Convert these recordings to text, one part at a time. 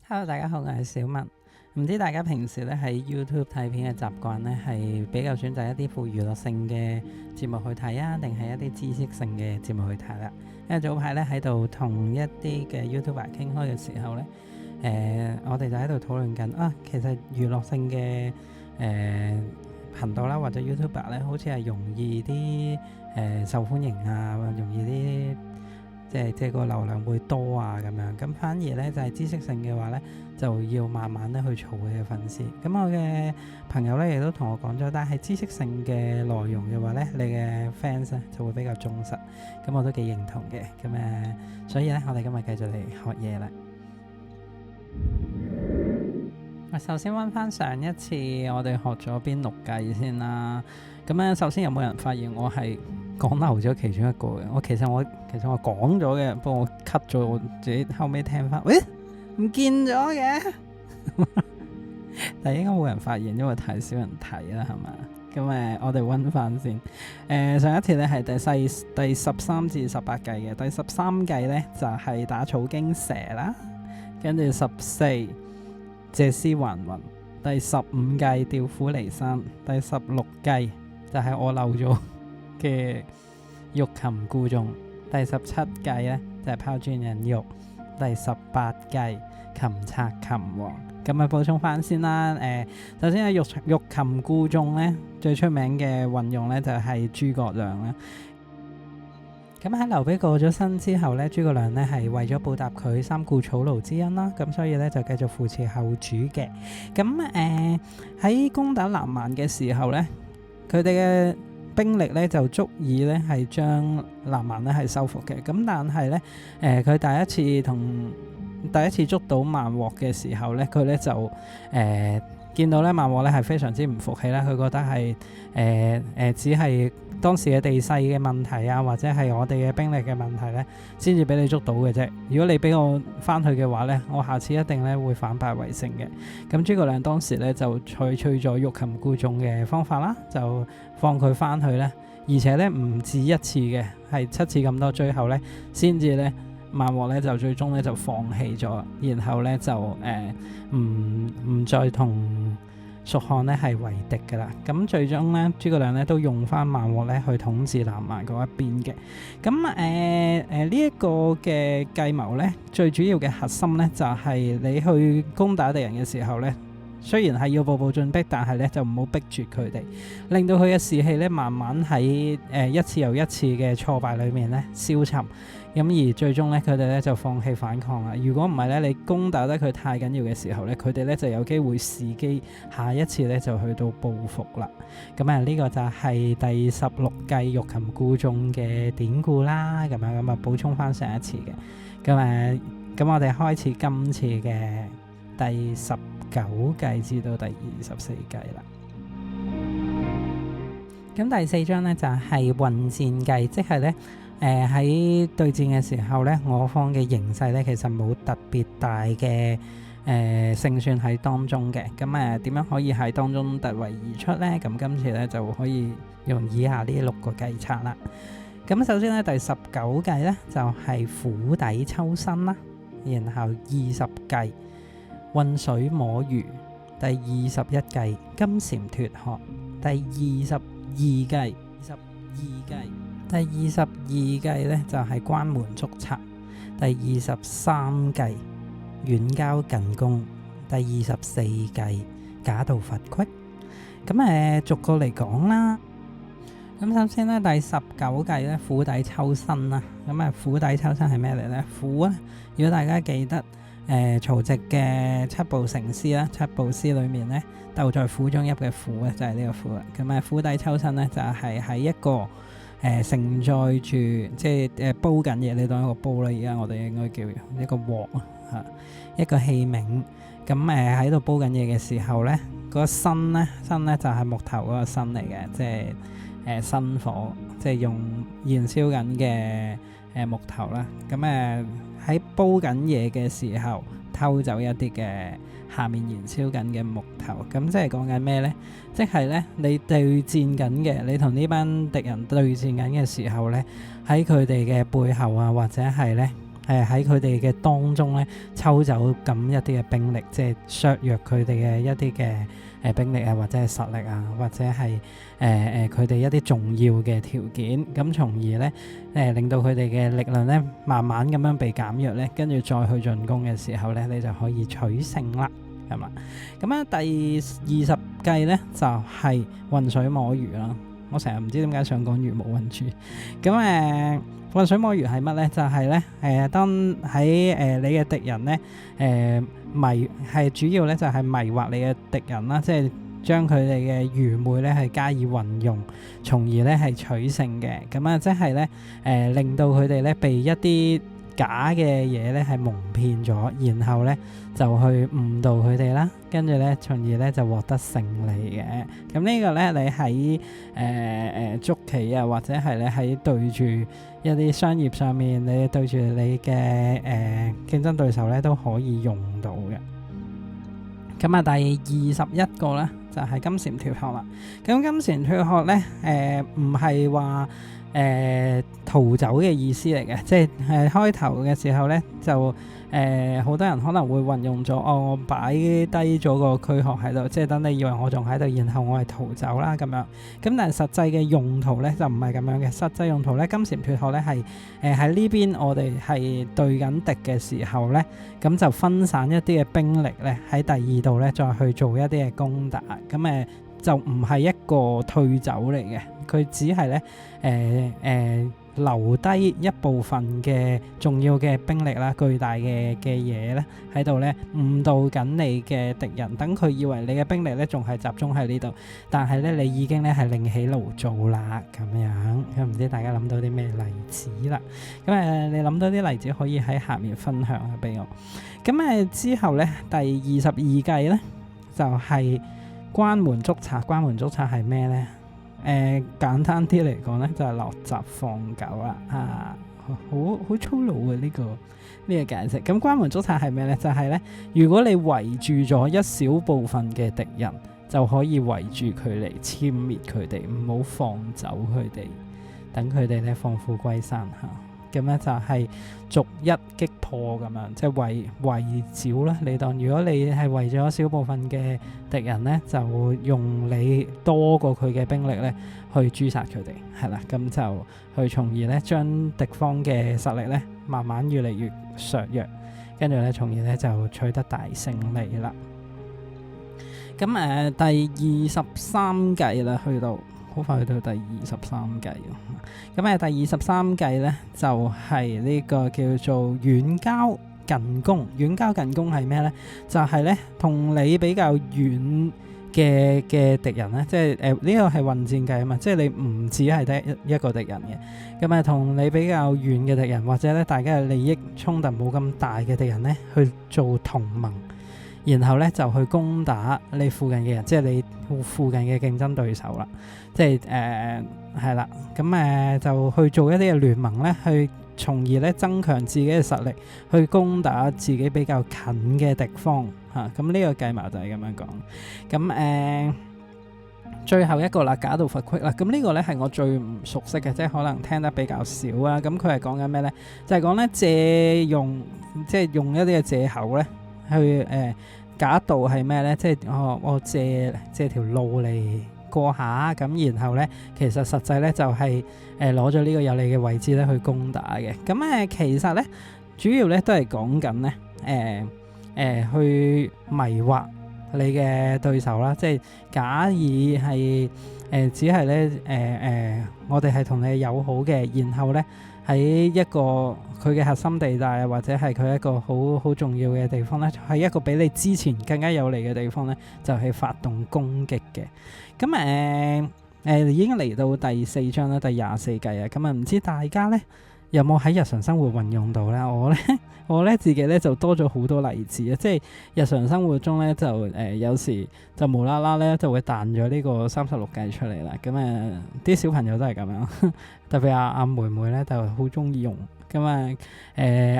Hello，大家好，我係小文。唔知大家平時咧喺 YouTube 睇片嘅習慣咧，係比較選擇一啲富娛樂性嘅節目去睇啊，定係一啲知識性嘅節目去睇啦？因為早排咧喺度同一啲嘅 YouTuber 傾開嘅時候咧，我哋就喺度討論緊啊，其實娛樂性嘅頻道啦，或者 YouTuber 咧，好似係容易啲受歡迎啊，容易啲。即係個流量會多啊咁樣，咁反而咧就係知識性嘅話咧，就要慢慢咧去儲佢嘅粉絲。咁我嘅朋友咧亦都同我講咗，但係知識性嘅內容嘅話咧，你嘅 fans 咧就會比較忠實。咁我都幾認同嘅。咁所以咧我哋今日繼續嚟學嘢啦。首先溫翻上一次我哋學咗邊六計先啦。咁咧首先有冇人發現我係講漏咗其中一個嘅？其實我講咗嘅，不過我 cut 咗，我自己後尾聽翻，喂，唔見咗嘅。但係應該冇人發現，因為太少人睇啦，係嘛？咁我哋溫翻先。上一次咧係第13至18計嘅，第13計咧就係打草驚蛇啦，跟住14借屍還魂，第15計調虎離山，第16計就係我漏咗嘅欲擒故縱，第17計咧就係拋磚引玉，第18計擒賊擒王。咁補充翻先啦。首先欲擒故縱咧，最出名嘅運用咧就係諸葛亮啦。咁喺劉備過咗身之後咧，諸葛亮咧係為咗報答佢三顧草廬之恩啦，咁所以咧就繼續扶持後主嘅。咁喺攻打南蠻嘅時候咧，佢哋嘅兵力咧就足以咧係將南蠻咧係收復嘅。咁但係咧佢第一次捉到孟獲嘅時候咧，佢咧就見到咧孟獲咧係非常之唔服氣啦。佢覺得係只係當時嘅地勢嘅問題啊，或者係我哋嘅兵力嘅問題咧，先至俾你捉到嘅啫。如果你俾我翻去嘅話咧，我下次一定咧會反敗為勝嘅。咁諸葛亮當時咧就採取咗欲擒故縱嘅方法啦，就放佢翻去咧，而且咧唔止一次嘅，係7次咁多。最後咧先至咧孟獲咧就最終咧就放棄咗，然後咧就唔再同蜀漢咧係為敵噶啦。咁最終咧諸葛亮咧都用翻孟獲咧去統治南蠻嗰一邊嘅。咁呢一個嘅計謀咧，最主要嘅核心咧就係你去攻打敵人嘅時候咧，雖然係要步步進逼，但係咧就唔好逼絕佢哋，令到佢嘅士氣咧慢慢喺一次又一次嘅挫敗裏面咧消沉。咁而最終咧，佢哋咧就放棄反抗啦。如果唔係咧，你攻打得佢太緊要嘅時候咧，佢哋咧就有機會伺機下一次咧就去到報復啦。咁呢個就係第16計欲擒故縱嘅典故啦。咁補充翻上一次嘅。咁我哋開始今次嘅第19計至到第24計啦。咁第4章咧就係混戰計，即係咧喺對戰嘅時候咧，我方嘅形勢咧其實冇特別大嘅勝算喺當中嘅。咁點樣可以喺當中突圍而出咧？咁今次咧就可以用以下呢6個計策啦。咁首先咧第19計咧就係釜底抽薪啦，然後20計渾水摸魚，第21計金蟬脫殼，第22計第22計咧就係關門捉賊，第23計遠交近攻，第24計假道伐隙。咁逐個嚟講啦。咁首先咧第19計咧釜底抽薪啦。咁釜底抽薪係咩嚟咧？釜咧，如果大家記得曹植嘅七步成詩啦，七步詩裏面咧鬥在釜中泣嘅釜咧就係呢個釜啦。咁釜底抽薪咧就係喺一個承載住即係煲緊嘢，你當一個煲啦。而家我哋應該叫一個鑊啊，一個器皿。咁喺度煲緊嘢嘅時候咧，嗰個薪咧就係木頭嗰個薪嚟嘅，即係薪火，即係用燃燒緊嘅木頭啦。咁喺煲緊嘢嘅時候偷走一啲嘅下面燃燒緊嘅木頭，咁即係講緊咩呢？即係咧你對戰緊嘅，你同呢班敵人對戰緊嘅時候咧，喺佢哋嘅背後啊，或者係咧喺佢哋嘅當中咧抽走咁一啲嘅兵力，即係削弱佢哋嘅一啲嘅兵力啊，或者係實力啊，或者係佢哋一啲重要嘅條件，咁從而咧令到佢哋嘅力量咧慢慢咁樣被減弱咧，跟住再去進攻嘅時候咧，你就可以取勝啦，係嘛？咁啊，第20計咧就係渾水摸魚啦。我成日唔知點解想講魚目混珠。咁渾水摸魚係乜咧？就係咧當喺你嘅敵人咧係主要咧就係迷惑你嘅敵人啦，即係將佢哋嘅愚昧咧係加以運用，從而咧係取勝嘅。咁啊，即係咧令到佢哋咧被一啲假嘅嘢咧係蒙騙咗，然後咧就去誤導佢哋啦，跟住咧從而咧就獲得勝利嘅。咁呢個咧你喺捉棋啊，或者係咧喺對住一啲商業上面，你對住你嘅競爭對手咧都可以用到嘅。咁啊，第21個咧就係金蟬脫殼啦。咁金蟬脫殼咧唔係話逃走嘅意思嚟嘅，即係開頭嘅時候咧就好多人可能會運用咗我擺低咗個軀殼喺度，即係等你以為我仲喺度，然後我係逃走啦咁樣。咁但係實際嘅用途咧就唔係咁樣嘅，實際用途咧金蟬脫殼咧係喺呢邊我哋係對緊敵嘅時候咧，咁就分散一啲嘅兵力咧喺第二度咧再去做一啲嘅攻打，咁就唔係一個退走嚟嘅，佢只係咧留低一部分嘅重要嘅兵力啦，巨大嘅嘢咧喺度咧誤導緊你嘅敵人，等佢以為你嘅兵力咧仲係集中喺呢度，但係咧你已經咧係另起爐灶啦咁樣。咁唔知大家諗到啲咩例子啦？咁你諗到啲例子可以喺下面分享俾我。咁之後咧第22計咧就係關門捉賊。關門捉賊係咩咧？簡單啲嚟講咧，就係落閘放狗啦，好粗魯嘅呢個解釋。咁關門捉賊係咩咧？就係咧，如果你圍住咗一小部分嘅敵人，就可以圍住佢嚟殲滅佢哋，唔好放走佢哋，等佢哋咧放虎歸山嚇。咁咧就係逐一擊破咁樣，即係圍剿啦。你當如果你係圍咗少部分嘅敵人咧，就用你多過佢嘅兵力咧去誅殺佢哋，係啦。咁就去從而咧將敵方嘅實力咧慢慢越嚟越削弱，跟住咧從而咧就取得大勝利啦。咁第23計啦，去到好快去到第23計。咁第23計咧就係呢個叫做遠交近攻。遠交近攻係咩咧？就係咧同你比較遠嘅敵人咧，即係呢個係混戰計啊嘛，即係你唔止係得一個敵人嘅。咁同你比較遠嘅敵人，或者咧大家嘅利益衝突冇咁大嘅敵人咧，去做同盟，然後咧就去攻打你附近嘅人，即係你附近嘅競爭對手啦。即係係啦，咁就去做一啲嘅聯盟咧，去從而咧增強自己嘅實力，去攻打自己比較近嘅敵方嚇。咁呢個計謀就係咁樣講。咁最後一個啦，假道伐虢啦。咁呢個咧係我最唔熟悉嘅，即係可能聽得比較少啊。咁佢係講緊咩咧？就係講咧借用，即係用一啲嘅藉口咧去假道係咩咧？即係我借條路嚟過下，咁然後咧其實實際咧就係攞咗呢個有利嘅位置咧去攻打嘅。咁其實咧主要咧都係講緊咧去迷惑你嘅對手啦，即係假以係只係咧我哋係同你友好嘅，然後咧喺一個佢嘅核心地帶啊，或者係佢一個好重要嘅地方咧，係一個比你之前更加有利嘅地方咧，就係發動攻擊嘅。咁已經嚟到第4章啦，第24計啊。咁唔知大家咧有冇喺日常生活運用到咧？我咧自己咧就多咗好多例子啊！即係日常生活中咧就有時就無啦啦咧就會彈咗呢個36計出嚟啦。咁啲小朋友都係咁樣，特別阿妹妹咧就好中意用咁啊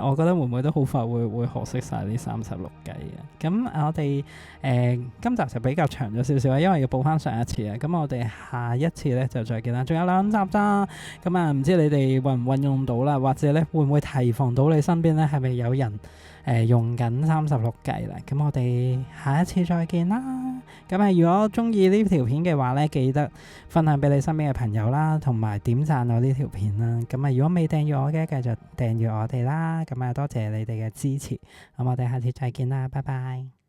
我覺得妹妹都好快會學識晒呢36計嘅。咁我哋今集就比較長咗少少啊，因為要補翻上一次啊。咁我哋下一次咧就再見啦，仲有2集咋。咁啊唔知你哋運唔運用到啦，或者咧會唔會提防到你身邊咧係咪有人用緊36計啦？咁我哋下一次再見啦。咁啊如果中意呢條片嘅話咧，記得分享俾你身邊嘅朋友啦，同埋點讚我呢條片啦。咁啊如果未訂閱我嘅，繼續訂閱我哋啦。咁啊多謝你哋嘅支持。咁我哋下次再見啦，拜拜。